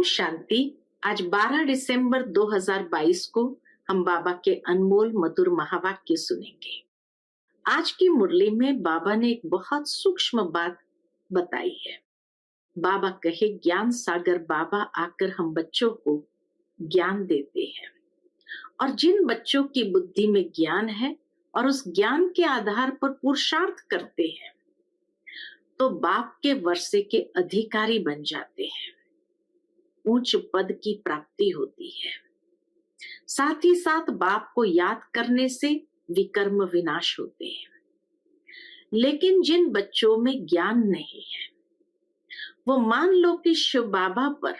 शांति। आज 12 दिसंबर 2022 को हम बाबा के अनमोल मधुर महावाक्य सुनेंगे। आज की मुरली में बाबा ने एक बहुत सूक्ष्म बात बताई है। बाबा कहे, ज्ञान सागर बाबा आकर हम बच्चों को ज्ञान देते हैं, और जिन बच्चों की बुद्धि में ज्ञान है और उस ज्ञान के आधार पर पुरुषार्थ करते हैं तो बाप के वर्षे के अधिकारी बन जाते हैं, उच्च पद की प्राप्ति होती है। साथ ही साथ बाप को याद करने से विकर्म विनाश होते हैं। लेकिन जिन बच्चों में ज्ञान नहीं है वो मान लो कि शिव बाबा पर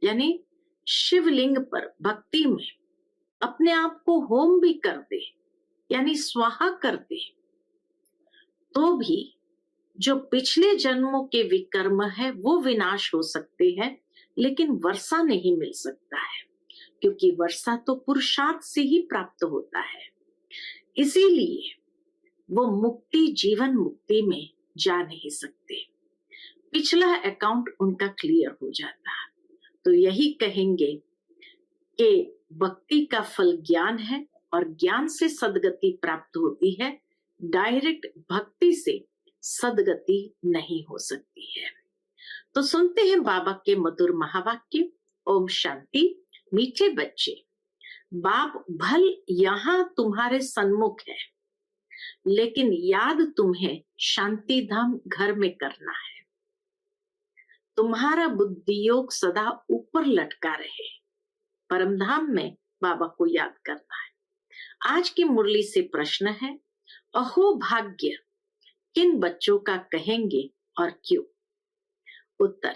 यानी शिवलिंग पर भक्ति में अपने आप को होम भी कर दे यानी स्वाहा कर दे, तो भी जो पिछले जन्मों के विकर्म है वो विनाश हो सकते हैं, लेकिन वर्षा नहीं मिल सकता है, क्योंकि वर्षा तो पुरुषार्थ से ही प्राप्त होता है। इसीलिए वो मुक्ति जीवन मुक्ति में जा नहीं सकते, पिछला अकाउंट उनका क्लियर हो जाता। तो यही कहेंगे कि भक्ति का फल ज्ञान है और ज्ञान से सदगति प्राप्त होती है, डायरेक्ट भक्ति से सदगति नहीं हो सकती है। तो सुनते हैं बाबा के मधुर महावाक्य। ओम शांति। मीठे बच्चे, बाप भल यहाँ तुम्हारे सन्मुख है, लेकिन याद तुम्हें शांति धाम घर में करना है। तुम्हारा बुद्धि योग सदा ऊपर लटका रहे, परमधाम में बाबा को याद करना है। आज की मुरली से प्रश्न है, अहो भाग्य किन बच्चों का कहेंगे और क्यों? उत्तर,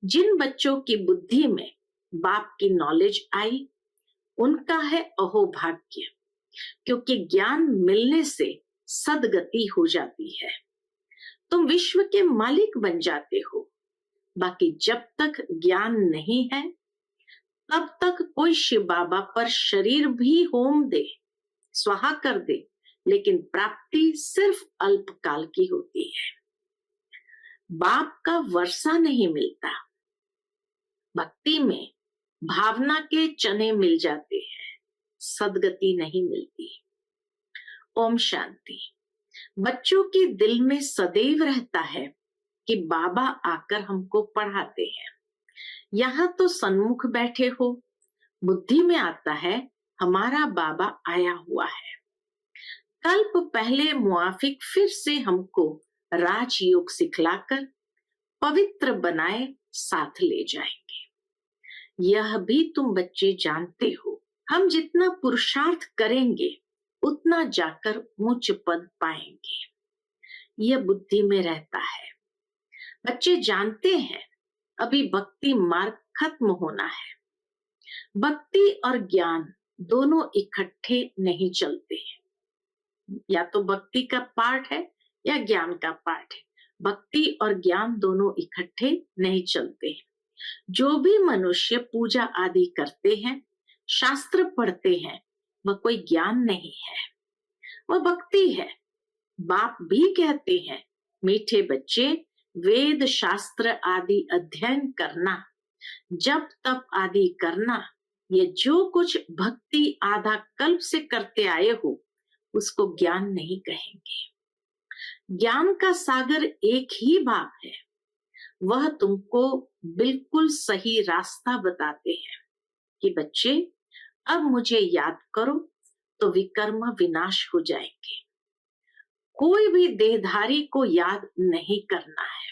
जिन बच्चों की बुद्धि में बाप की नॉलेज आई उनका है अहो भाग्य, क्योंकि ज्ञान मिलने से सदगति हो जाती है। तुम विश्व के मालिक बन जाते हो। बाकी जब तक ज्ञान नहीं है तब तक कोई शिव बाबा पर शरीर भी होम दे, स्वाहा कर दे, लेकिन प्राप्ति सिर्फ अल्पकाल की होती है। बाप का वर्षा नहीं मिलता, भक्ति में भावना के चने मिल जाते हैं, सदगति नहीं मिलती। ओम शांति। बच्चों के दिल में सदैव रहता है कि बाबा आकर हमको पढ़ाते हैं। यहाँ तो सन्मुख बैठे हो, बुद्धि में आता है हमारा बाबा आया हुआ है, कल्प पहले मुआफिक फिर से हमको राजयोग सिखलाकर पवित्र बनाए साथ ले जाएंगे। यह भी तुम बच्चे जानते हो, हम जितना पुरुषार्थ करेंगे उतना जाकर उच्च पद पाएंगे। यह बुद्धि में रहता है। बच्चे जानते हैं अभी भक्ति मार्ग खत्म होना है। भक्ति और ज्ञान दोनों इकट्ठे नहीं चलते हैं, या तो भक्ति का पार्ट है या ज्ञान का पार्ट है। भक्ति और ज्ञान दोनों इकट्ठे नहीं चलते हैं। जो भी मनुष्य पूजा आदि करते हैं, शास्त्र पढ़ते हैं, वह कोई ज्ञान नहीं है, वह भक्ति है। बाप भी कहते हैं, मीठे बच्चे, वेद शास्त्र आदि अध्ययन करना, जप तप आदि करना, ये जो कुछ भक्ति आधा कल्प से करते आए हो उसको ज्ञान नहीं कहेंगे। ज्ञान का सागर एक ही बाप है, वह तुमको बिल्कुल सही रास्ता बताते हैं कि बच्चे अब मुझे याद करो तो विकर्म विनाश हो जाएंगे। कोई भी देहधारी को याद नहीं करना है।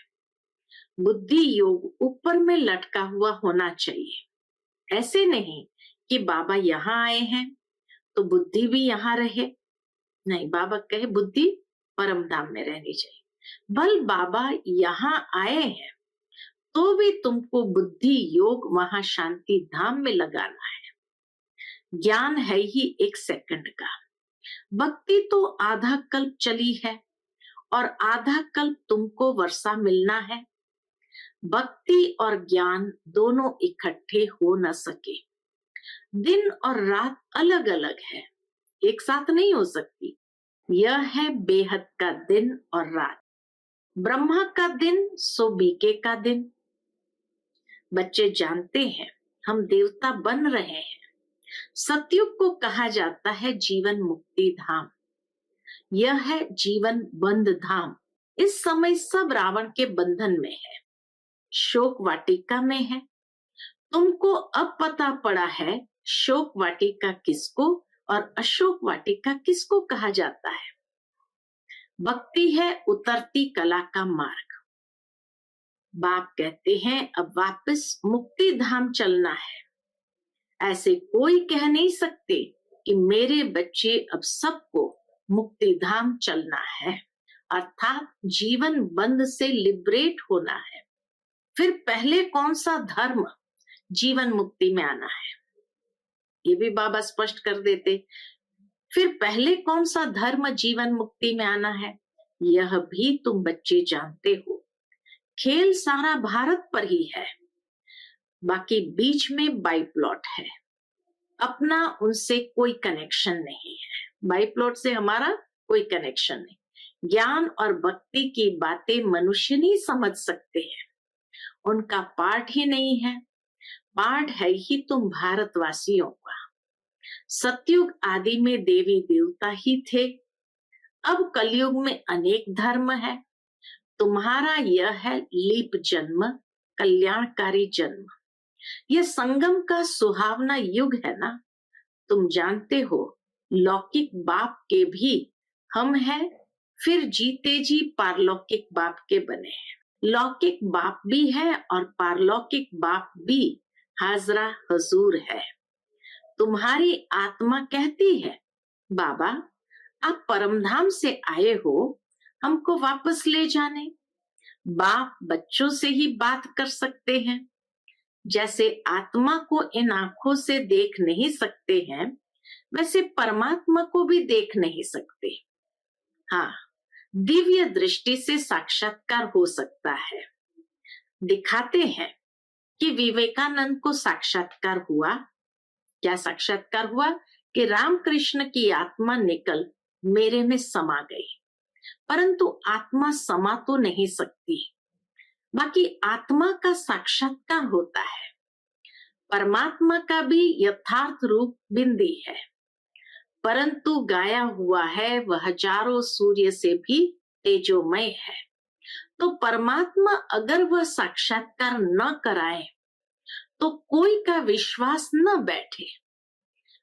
बुद्धि योग ऊपर में लटका हुआ होना चाहिए। ऐसे नहीं कि बाबा यहाँ आए हैं तो बुद्धि भी यहाँ रहे, नहीं, बाबा कहे बुद्धि परम धाम में रहनी चाहिए। भल बाबा यहाँ आए हैं तो भी तुमको बुद्धि योग वहां शांति धाम में लगाना है। ज्ञान है ही 1 सेकंड का, भक्ति तो आधा कल्प चली है और आधा कल्प तुमको वर्षा मिलना है। भक्ति और ज्ञान दोनों इकट्ठे हो न सके। दिन और रात अलग अलग है, एक साथ नहीं हो सकती। यह है बेहद का दिन और रात। ब्रह्मा का दिन सो बीके का दिन, बच्चे जानते हैं हम देवता बन रहे हैं। सतयुग को कहा जाता है जीवन मुक्ति धाम। यह है जीवन बंद धाम। इस समय सब रावण के बंधन में है, शोक वाटिका में है। तुमको अब पता पड़ा है शोक वाटिका किसको और अशोक वाटिका किसको कहा जाता है। भक्ति है उतरती कला का मार्ग। बाप कहते हैं अब वापस मुक्ति धाम चलना है। ऐसे कोई कह नहीं सकते कि मेरे बच्चे अब सबको मुक्ति धाम चलना है, अर्थात जीवन बंध से लिबरेट होना है। फिर पहले कौन सा धर्म जीवन मुक्ति में आना है, ये भी बाबा स्पष्ट कर देते। फिर पहले कौन सा धर्म जीवन मुक्ति में आना है, यह भी तुम बच्चे जानते हो। खेल सारा भारत पर ही है, बाकी बीच में बाई प्लॉट है, अपना उनसे कोई कनेक्शन नहीं है। बाई प्लॉट से हमारा कोई कनेक्शन नहीं। ज्ञान और भक्ति की बातें मनुष्य नहीं समझ सकते हैं, उनका पाठ ही नहीं है। पाठ है ही तुम भारतवासियों का। सतयुग आदि में देवी देवता ही थे, अब कलयुग में अनेक धर्म है। तुम्हारा यह है लीप जन्म, कल्याणकारी जन्म। यह संगम का सुहावना युग है ना। तुम जानते हो लौकिक बाप के भी हम हैं, फिर जीते जी पारलौकिक बाप के बने हैं। लौकिक बाप भी है और पारलौकिक बाप भी हाजरा हजूर है। तुम्हारी आत्मा कहती है बाबा आप परमधाम से आए हो, हमको वापस ले जाने। बाप बच्चों से ही बात कर सकते हैं। जैसे आत्मा को इन आंखों से देख नहीं सकते हैं, वैसे परमात्मा को भी देख नहीं सकते। हाँ, दिव्य दृष्टि से साक्षात्कार हो सकता है। दिखाते हैं कि विवेकानंद को साक्षात्कार हुआ। क्या साक्षात्कार हुआ कि रामकृष्ण की आत्मा निकल मेरे में समा गई, परंतु आत्मा समा तो नहीं सकती, बाकी आत्मा का साक्षात्कार होता है। परमात्मा का भी यथार्थ रूप बिंदी है, परंतु गाया हुआ है वह हजारों सूर्य से भी तेजोमय है। तो परमात्मा अगर वह साक्षात्कार न कराए तो कोई का विश्वास न बैठे।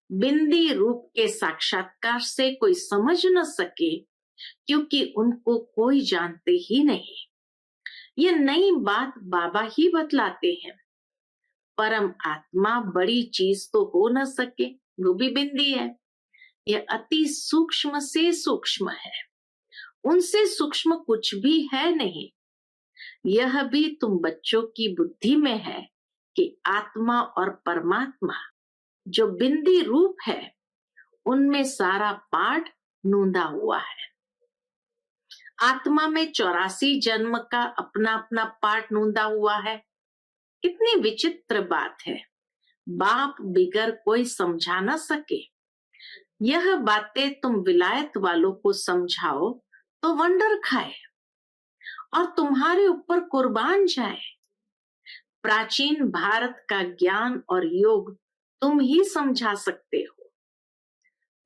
बिंदी रूप के साक्षात्कार से कोई समझ न सके, क्योंकि उनको कोई जानते ही नहीं। ये नई बात बाबा ही बतलाते हैं। परम आत्मा बड़ी चीज तो हो न सके, वो भी बिंदी है। यह अति सूक्ष्म से सूक्ष्म है, उनसे सूक्ष्म कुछ भी है नहीं। यह भी तुम बच्चों की बुद्धि में है कि आत्मा और परमात्मा जो बिंदी रूप है, उनमें सारा पाठ नूंदा हुआ है। आत्मा में 84 जन्म का अपना अपना पाठ नूंदा हुआ है। कितनी विचित्र बात है, बाप बिगर कोई समझा न सके। यह बातें तुम विलायत वालों को समझाओ तो वंडर खाए और तुम्हारे ऊपर कुर्बान जाए। प्राचीन भारत का ज्ञान और योग तुम ही समझा सकते हो।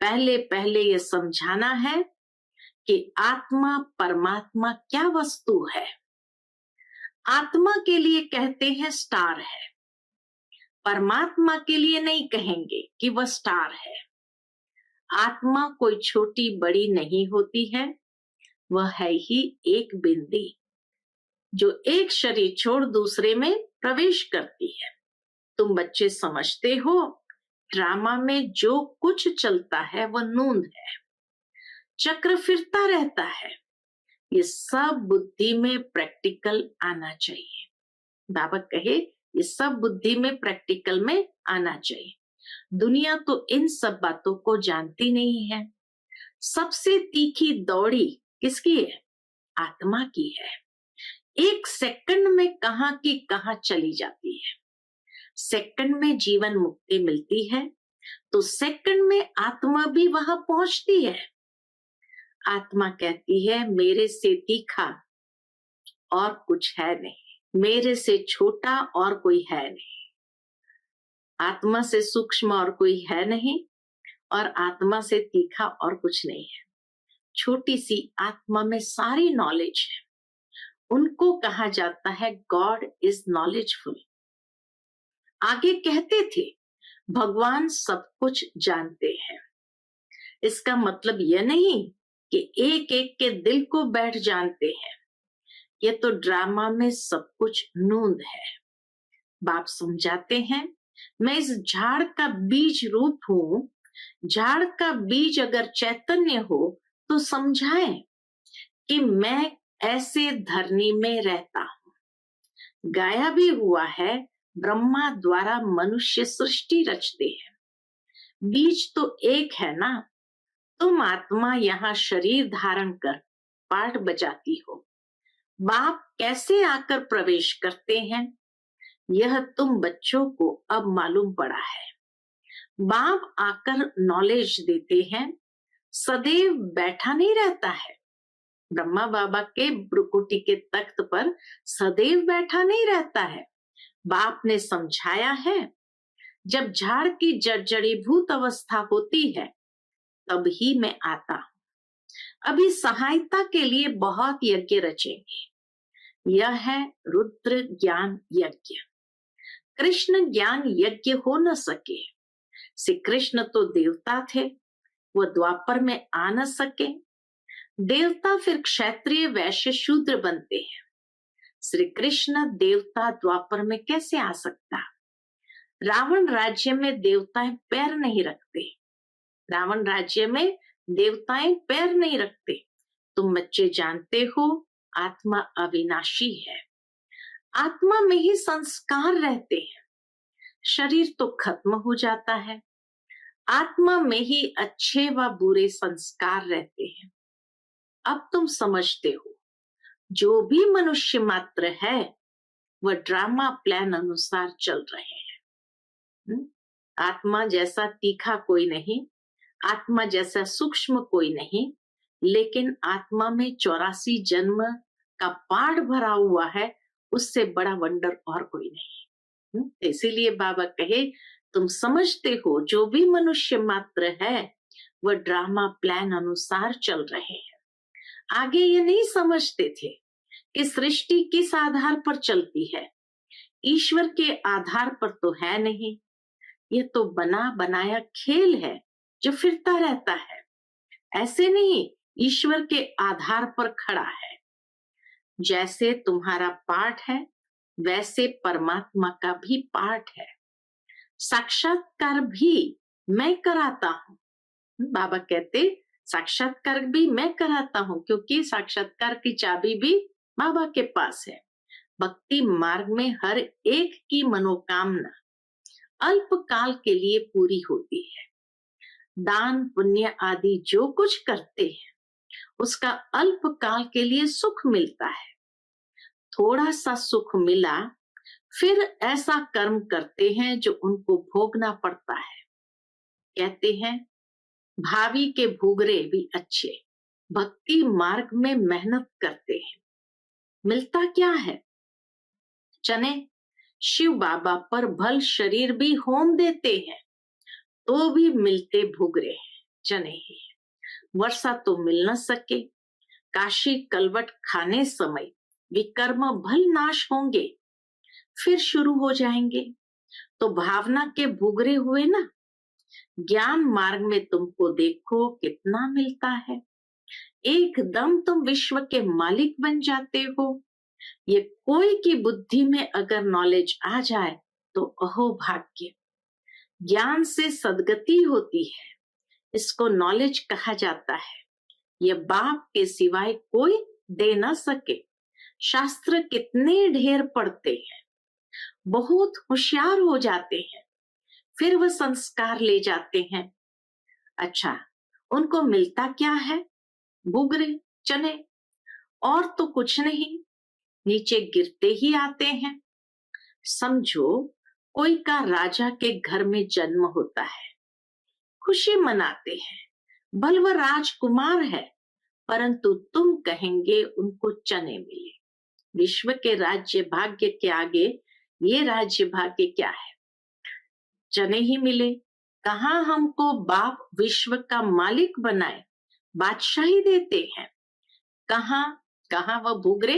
पहले पहले यह समझाना है कि आत्मा परमात्मा क्या वस्तु है। आत्मा के लिए कहते हैं स्टार है, परमात्मा के लिए नहीं कहेंगे कि वह स्टार है। आत्मा कोई छोटी बड़ी नहीं होती है, वह है ही एक बिंदी जो एक शरीर छोड़ दूसरे में प्रवेश करती है। तुम बच्चे समझते हो, ड्रामा में जो कुछ चलता है वह नूंद है, चक्र फिरता रहता है। ये सब बुद्धि में प्रैक्टिकल आना चाहिए। बाबा कहे ये सब बुद्धि में प्रैक्टिकल में आना चाहिए। दुनिया तो इन सब बातों को जानती नहीं है। सबसे तीखी दौड़ी किसकी है? आत्मा की है। एक सेकंड में कहां की कहां चली जाती है। सेकंड में जीवन मुक्ति मिलती है तो सेकंड में आत्मा भी वहां पहुंचती है। आत्मा कहती है मेरे से तीखा और कुछ है नहीं। मेरे से छोटा और कोई है नहीं, आत्मा से सूक्ष्म और कोई है नहीं, और आत्मा से तीखा और कुछ नहीं है। छोटी सी आत्मा में सारी नॉलेज है। उनको कहा जाता है गॉड इज नॉलेजफुल। आगे कहते थे भगवान सब कुछ जानते हैं। इसका मतलब यह नहीं कि एक एक के दिल को बैठ जानते हैं। ये तो ड्रामा में सब कुछ नूंद है। बाप समझाते हैं, मैं इस झाड़ का बीज रूप हूं। झाड़ का बीज अगर चैतन्य हो तो समझाएं कि मैं ऐसे धरनी में रहता हूं। गाया भी हुआ है, ब्रह्मा द्वारा मनुष्य सृष्टि रचते हैं। बीज तो एक है ना। तुम आत्मा यहाँ शरीर धारण कर पाठ बजाती हो। बाप कैसे आकर प्रवेश करते हैं, यह तुम बच्चों को अब मालूम पड़ा है। बाप आकर नॉलेज देते हैं, सदैव बैठा नहीं रहता है। ब्रह्मा बाबा के ब्रुकुटी के तख्त पर सदैव बैठा नहीं रहता है। बाप ने समझाया है, जब झाड़ की जर्जरीभूत अवस्था होती है तब ही मैं आता हूं। अभी सहायता के लिए बहुत यज्ञ रचेंगे। यह है रुद्र ज्ञान यज्ञ। कृष्ण ज्ञान यज्ञ हो न सके। श्री कृष्ण तो देवता थे, वो द्वापर में आ न सके। देवता फिर क्षत्रिय वैश्य शूद्र बनते हैं। श्री कृष्ण देवता द्वापर में कैसे आ सकता। रावण राज्य में देवताएं पैर नहीं रखते। रावण राज्य में देवताएं पैर नहीं रखते। तुम बच्चे जानते हो आत्मा अविनाशी है। आत्मा में ही संस्कार रहते हैं। शरीर तो खत्म हो जाता है। आत्मा में ही अच्छे व बुरे संस्कार रहते हैं। अब तुम समझते हो, जो भी मनुष्य मात्र है वह ड्रामा प्लान अनुसार चल रहे हैं। आत्मा जैसा तीखा कोई नहीं, आत्मा जैसा सूक्ष्म कोई नहीं, लेकिन आत्मा में 84 जन्म का पाठ भरा हुआ है। उससे बड़ा वंडर और कोई नहीं। इसीलिए बाबा कहे, तुम समझते हो जो भी मनुष्य मात्र है वह ड्रामा प्लान अनुसार चल रहे हैं। आगे ये नहीं समझते थे कि सृष्टि किस आधार पर चलती है। ईश्वर के आधार पर तो है नहीं। ये तो बना बनाया खेल है जो फिरता रहता है। ऐसे नहीं, ईश्वर के आधार पर खड़ा है। जैसे तुम्हारा पाठ है वैसे परमात्मा का भी पाठ है। साक्षात्कार भी मैं कराता हूँ। बाबा कहते साक्षात्कार भी मैं कराता हूँ, क्योंकि साक्षात्कार की चाबी भी बाबा के पास है। भक्ति मार्ग में हर एक की मनोकामना अल्प काल के लिए पूरी होती है। दान पुण्य आदि जो कुछ करते हैं उसका अल्प काल के लिए सुख मिलता है। थोड़ा सा सुख मिला, फिर ऐसा कर्म करते हैं जो उनको भोगना पड़ता है। कहते हैं भावी के भूगरे भी अच्छे। भक्ति मार्ग में मेहनत करते हैं, मिलता क्या है? चने। शिव बाबा पर भल शरीर भी होम देते हैं तो भी मिलते भूगरे चने ही। वर्षा तो मिल न सके, काशी कलवट खाने समय विकर्म भल नाश होंगे, फिर शुरू हो जाएंगे। तो भावना के भूगरे हुए ना। ज्ञान मार्ग में तुमको देखो कितना मिलता है। एकदम तुम विश्व के मालिक बन जाते हो। ये कोई की बुद्धि में अगर नॉलेज आ जाए तो अहो भाग्य। ज्ञान से सदगति होती है, इसको नॉलेज कहा जाता है। ये बाप के सिवाय कोई दे न सके। शास्त्र कितने ढेर पढ़ते हैं, बहुत होशियार हो जाते हैं, फिर वह संस्कार ले जाते हैं। अच्छा, उनको मिलता क्या है? भूगरे चने, और तो कुछ नहीं। नीचे गिरते ही आते हैं। समझो कोई का राजा के घर में जन्म होता है, खुशी मनाते हैं, भल वह राजकुमार है, परंतु तुम कहेंगे उनको चने मिले। विश्व के राज्य भाग्य के आगे ये राज्य भाग्य क्या है? चने ही मिले। कहाँ हमको बाप विश्व का मालिक बनाए, बादशाही देते हैं। कहाँ कहाँ वह भूगरे?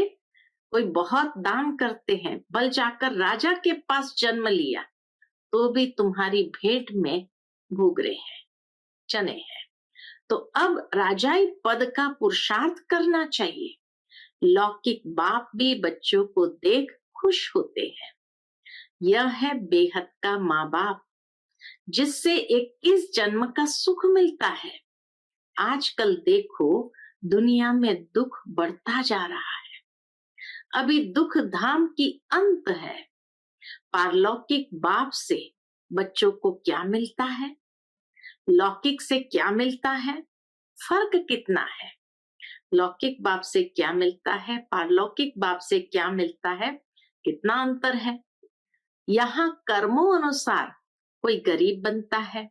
कोई बहुत दान करते हैं, बल जाकर राजा के पास जन्म लिया, तो भी तुम्हारी भेंट में भूगरे हैं, चने हैं। तो अब राजाई पद का पुरुषार्थ करना चाहिए। लौकिक बाप भी बच्चों को देख खुश होते हैं। यह है बेहद का माँ बाप, जिससे 21 जन्म का सुख मिलता है। आजकल देखो दुनिया में दुख बढ़ता जा रहा है। अभी दुख धाम की अंत है। पारलौकिक बाप से बच्चों को क्या मिलता है, लौकिक से क्या मिलता है? फर्क कितना है? लौकिक बाप से क्या मिलता है, पारलौकिक बाप से क्या मिलता है? कितना अंतर है। यहाँ कर्मों अनुसार कोई गरीब बनता है,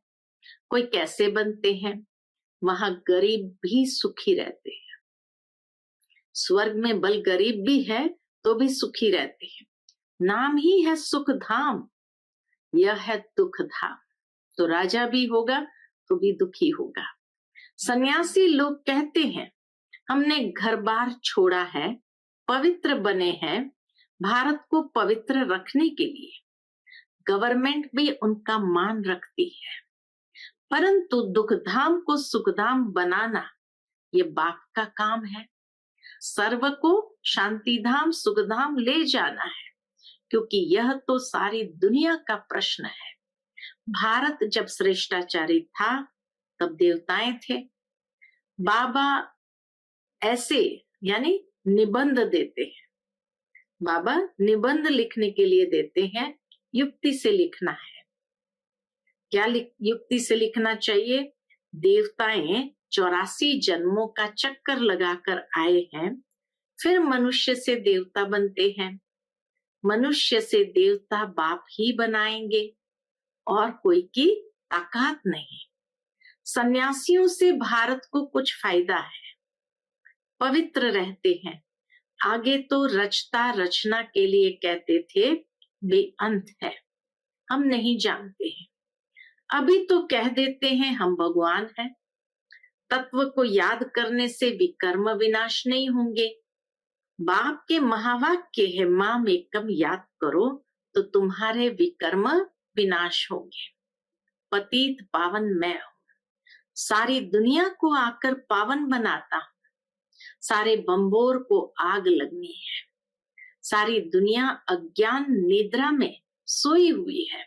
कोई कैसे बनते हैं। वहां गरीब भी सुखी रहते हैं। स्वर्ग में बल गरीब भी है तो भी सुखी रहते हैं। नाम ही है सुख धाम, यह है दुख धाम। तो राजा भी होगा तो भी दुखी होगा। सन्यासी लोग कहते हैं हमने घर बार छोड़ा है, पवित्र बने हैं भारत को पवित्र रखने के लिए। गवर्नमेंट भी उनका मान रखती है, परंतु दुखधाम को सुखधाम बनाना ये बाप का काम है। सर्व को शांतिधाम सुखधाम ले जाना है, क्योंकि यह तो सारी दुनिया का प्रश्न है। भारत जब श्रेष्ठाचारी था तब देवताएं थे। बाबा ऐसे यानी निबंध देते हैं। बाबा निबंध लिखने के लिए देते हैं, युक्ति से लिखना है। क्या युक्ति से लिखना चाहिए? देवताएं 84 जन्मों का चक्कर लगाकर आए हैं, फिर मनुष्य से देवता बनते हैं। मनुष्य से देवता बाप ही बनाएंगे और कोई की ताकत नहीं। सन्यासियों से भारत को कुछ फायदा है, पवित्र रहते हैं। आगे तो रचता रचना के लिए कहते थे बेअंत है, हम नहीं जानते हैं। अभी तो कह देते हैं हम भगवान हैं। तत्व को याद करने से विकर्म विनाश नहीं होंगे। बाप के महावाक्य है माम एकम याद करो तो तुम्हारे विकर्म विनाश होंगे। पतित पावन मैं हूं, सारी दुनिया को आकर पावन बनाता हूं। सारे बंबोर को आग लगनी है। सारी दुनिया अज्ञान निद्रा में सोई हुई है।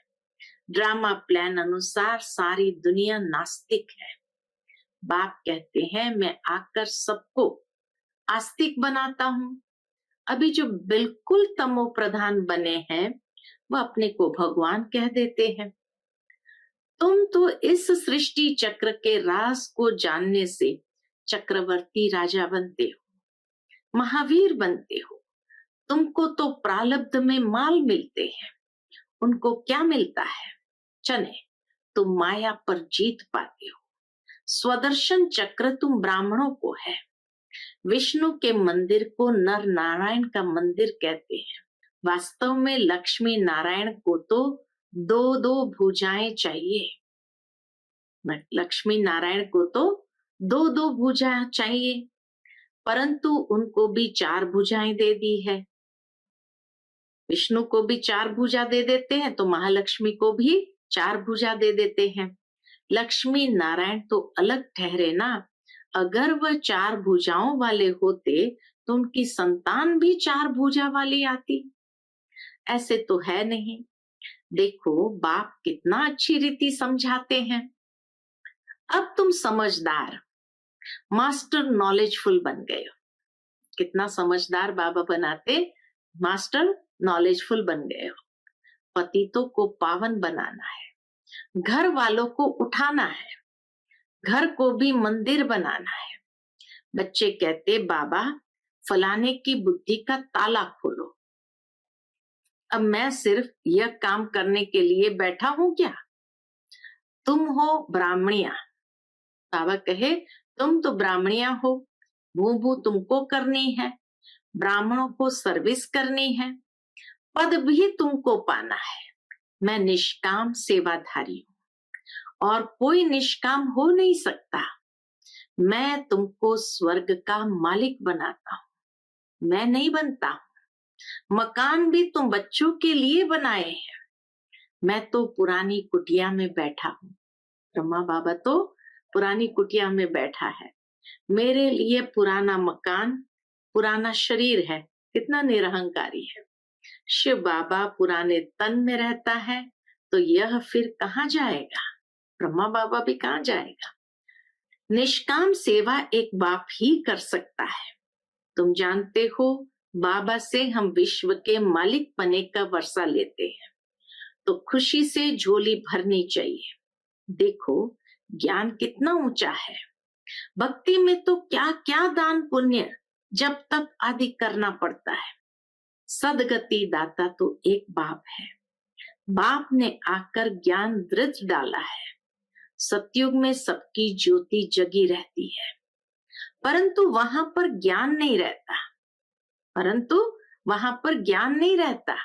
ड्रामा प्लान अनुसार सारी दुनिया नास्तिक है। बाप कहते हैं मैं आकर सबको आस्तिक बनाता हूं। अभी जो बिल्कुल तमो प्रधान बने हैं वह अपने को भगवान कह देते हैं। तुम तो इस सृष्टि चक्र के राज को जानने से चक्रवर्ती राजा बनते हो, महावीर बनते हो। तुमको तो प्रारब्ध में माल मिलते हैं, उनको क्या मिलता है? चने। तुम माया पर जीत पाते हो। स्वदर्शन चक्र तुम ब्राह्मणों को है। विष्णु के मंदिर को नर नारायण का मंदिर कहते हैं। वास्तव में लक्ष्मी नारायण को तो दो दो भुजाएं चाहिए। लक्ष्मी नारायण को तो दो दो भुजा चाहिए, परंतु उनको भी 4 भुजाएं दे दी है। विष्णु को भी 4 भुजा दे देते हैं तो महालक्ष्मी को भी 4 भुजा दे देते हैं। लक्ष्मी नारायण तो अलग ठहरे ना। अगर वह 4 भुजाओं वाले होते तो उनकी संतान भी 4 भुजा वाली आती। ऐसे तो है नहीं। देखो बाप कितना अच्छी रीति समझाते हैं। अब तुम समझदार मास्टर नॉलेजफुल बन गए हो। कितना समझदार बाबा बनाते, मास्टर नॉलेजफुल बन गए हो। पतितों को पावन बनाना है, घर वालों को उठाना है, घर को भी मंदिर बनाना है। बच्चे कहते बाबा फलाने की बुद्धि का ताला खोलो। अब मैं सिर्फ यह काम करने के लिए बैठा हूं क्या? तुम हो ब्राह्मणिया। बाबा कहे तुम तो ब्राह्मणिया हो, भू भू तुमको करनी है। ब्राह्मणों को सर्विस करनी है, पद भी तुमको पाना है। मैं निष्काम सेवाधारी हूँ और कोई निष्काम हो नहीं सकता। मैं तुमको स्वर्ग का मालिक बनाता हूँ, मैं नहीं बनता हूँ। मकान भी तुम बच्चों के लिए बनाए हैं, मैं तो पुरानी कुटिया में बैठा हूँ। ब्रह्मा बाबा तो पुरानी कुटिया में बैठा है। मेरे लिए पुराना मकान, पुराना शरीर है। कितना निरहंकारी है। शिव बाबा पुराने तन में रहता है, तो यह फिर कहाँ जाएगा? ब्रह्मा बाबा भी कहाँ जाएगा? निष्काम सेवा एक बाप ही कर सकता है। तुम जानते हो, बाबा से हम विश्व के मालिक बने का वर्षा लेते हैं, तो खुशी से झोली भरनी चाहिए। देखो ज्ञान कितना ऊंचा है। भक्ति में तो क्या क्या दान पुण्य जब तक आदि करना पड़ता है। सदगति दाता तो एक बाप है। बाप ने आकर ज्ञान दृढ़ डाला है। सतयुग में सबकी ज्योति जगी रहती है, परंतु वहां पर ज्ञान नहीं रहता।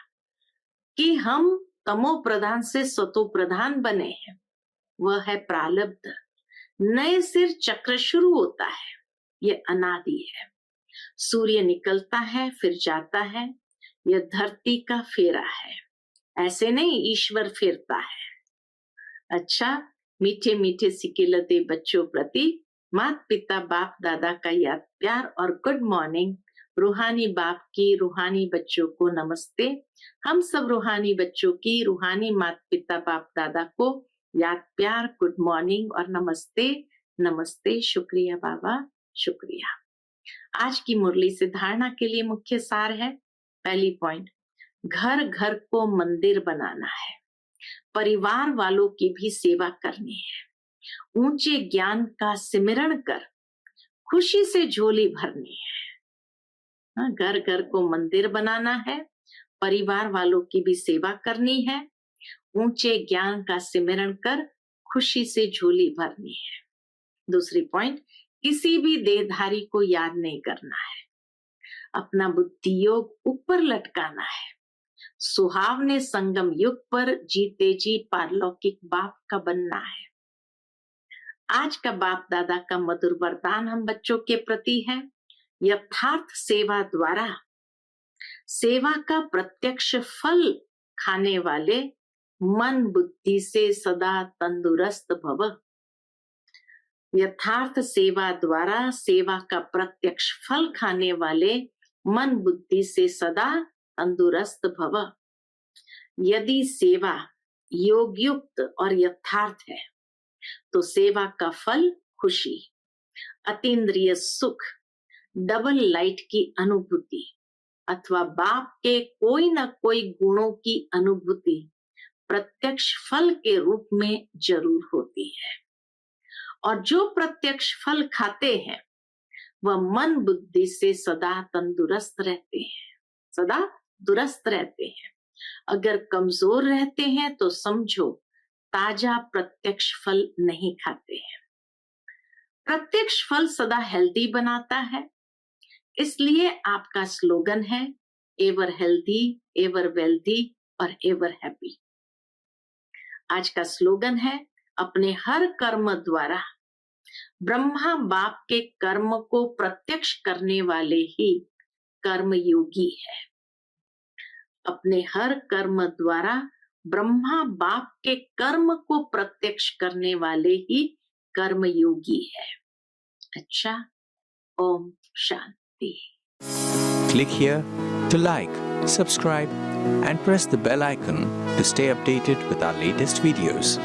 कि हम तमो प्रधान से सतो प्रधान बने हैं, वह है प्रारब्ध। नए सिर चक्र शुरू होता है, ये अनादि है। सूर्य निकलता है फिर जाता है, यह धरती का फेरा है। ऐसे नहीं ईश्वर फेरता है। अच्छा, मीठे मीठे सिकिलते बच्चों प्रति माता पिता बाप दादा का याद प्यार और गुड मॉर्निंग। रूहानी बाप की रूहानी बच्चों को नमस्ते। हम सब रूहानी बच्चों की रूहानी माता पिता बाप दादा को याद प्यार, गुड मॉर्निंग और नमस्ते। नमस्ते, शुक्रिया बाबा, शुक्रिया। आज की मुरली से धारणा के लिए मुख्य सार है। पहली पॉइंट, घर घर को मंदिर बनाना है, परिवार वालों की भी सेवा करनी है, ऊंचे ज्ञान का सिमरण कर खुशी से झोली भरनी है। घर घर को मंदिर बनाना है, परिवार वालों की भी सेवा करनी है, ऊंचे ज्ञान का सिमरण कर खुशी से झोली भरनी है। दूसरी पॉइंट, किसी भी देहधारी को याद नहीं करना है, अपना बुद्धि योग ऊपर लटकाना है। सुहावने संगम युग पर जीते जी पारलौकिक बाप का बनना है। आज का बाप दादा का मधुर वरदान हम बच्चों के प्रति है। यथार्थ सेवा द्वारा सेवा का प्रत्यक्ष फल खाने वाले मन बुद्धि से सदा तंदुरुस्त भव। यथार्थ सेवा द्वारा सेवा का प्रत्यक्ष फल खाने वाले मन बुद्धि से सदा तंदुरुस्त भव। यदि सेवा योग युक्त और यथार्थ है, तो सेवा का फल खुशी, अतीन्द्रिय सुख, डबल लाइट की अनुभूति अथवा बाप के कोई न कोई गुणों की अनुभूति प्रत्यक्ष फल के रूप में जरूर होती है। और जो प्रत्यक्ष फल खाते हैं वह मन बुद्धि से सदा तंदुरुस्त रहते हैं, सदा दुरुस्त रहते हैं। अगर कमजोर रहते हैं तो समझो ताजा प्रत्यक्ष फल नहीं खाते हैं। प्रत्यक्ष फल सदा हेल्दी बनाता है, इसलिए आपका स्लोगन है एवर हेल्दी, एवर वेल्दी और एवर हैप्पी। आज का स्लोगन है अपने हर कर्म द्वारा ब्रह्मा बाप के कर्म को प्रत्यक्ष करने वाले ही कर्म योगी है। अपने हर कर्म द्वारा ब्रह्मा बाप के कर्म को प्रत्यक्ष करने वाले ही कर्म योगी है। अच्छा, Om Shanti. Click here to like, subscribe and press the bell icon to stay updated with our latest videos.